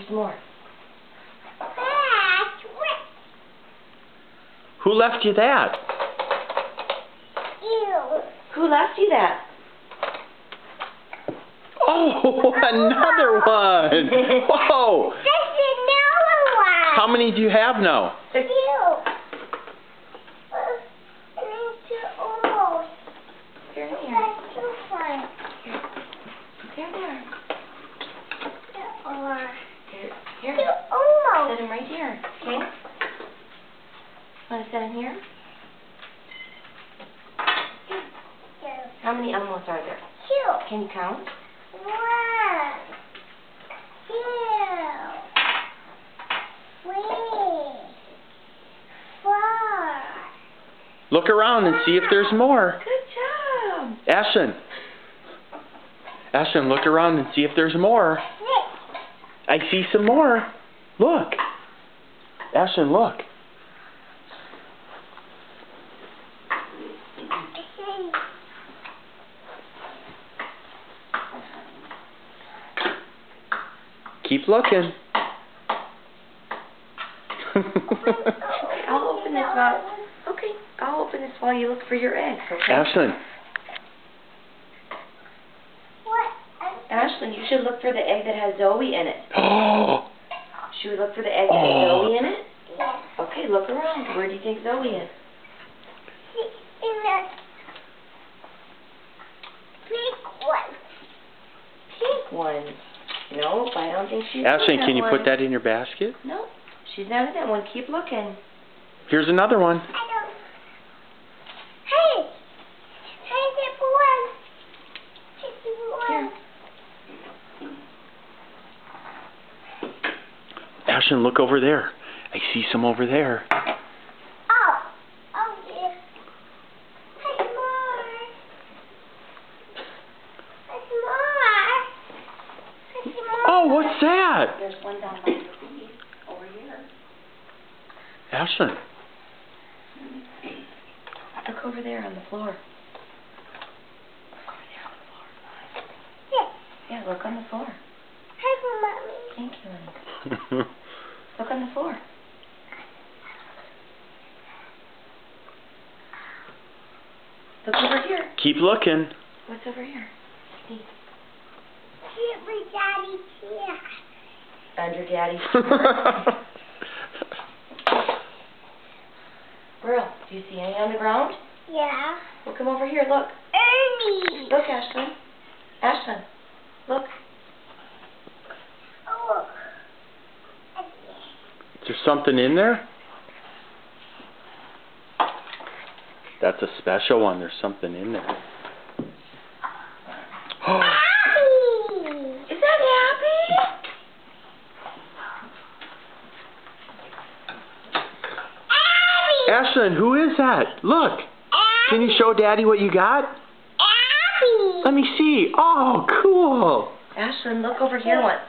there's some more. Who left you that? You. Who left you that? Oh, another one! Whoa! That's another one! How many do you have now? Two. Almost. Here, here. That's too fun. Here, there. Here. Here. Almost. Set him right here, okay? Want to set him here? How many almost are there? Two. Can you count? 1, 2, 3, 4. Look around and see if there's more. Good job. Ashton. Ashton, look around and see if there's more. I see some more. Look. Ashton, look. Keep looking. I'll open this while. Okay, I'll open this while you look for your eggs. Okay. Ashlyn. What? Ashlyn, you should look for the egg that has Zoe in it. Oh. Should we look for the egg that has Zoe in it? Yes. Okay, look around. Where do you think Zoe is? In the pink one. Pink one. Nope, I don't think she's in that Ashton, can you one. put that in your basket? Nope, she's not in that one. Keep looking. Here's another one. I don't. Hey! Hey, there's one. Here. Ashton, look over there. I see some over there. Oh. Oh, yeah. There's more. There's more. There's more. Oh, what's that? There's one down by your feet over here. Ashton. Look over there on the floor. Look over there on the floor. Yeah. Yeah, look on the floor. Hi, Mommy. Thank you, honey. Look on the floor. Look over here. Keep looking. What's over here? See. My daddy's chair. Under Daddy's chair. Brill, do you see any on the ground? Yeah. Well, come over here. Look. Ernie. Look, Ashlyn. Ashlyn. Look. Oh. Is there something in there? That's a special one. There's something in there. Abby! Is that Abby? Abby! Ashlyn, who is that? Look. Abby! Can you show Daddy what you got? Abby! Let me see. Oh, cool. Ashlyn, look over here once.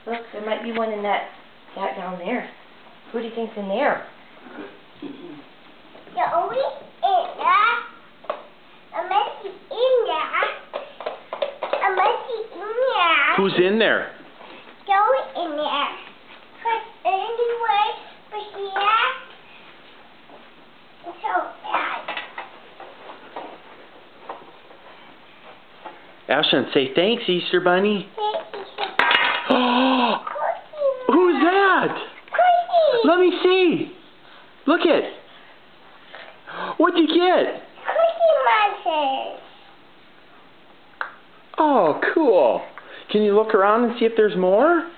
Look, there might be one in that down there. Who do you think's in there? Joey in there. Messi in there. Messi in there. Who's in there? Joey in there. Cause anyway, but here. So bad. Ashlyn, say thanks, Easter Bunny. Oh, who's that? Let me see. Look it. What'd you get? Cookie Monsters. Oh, cool. Can you look around and see if there's more?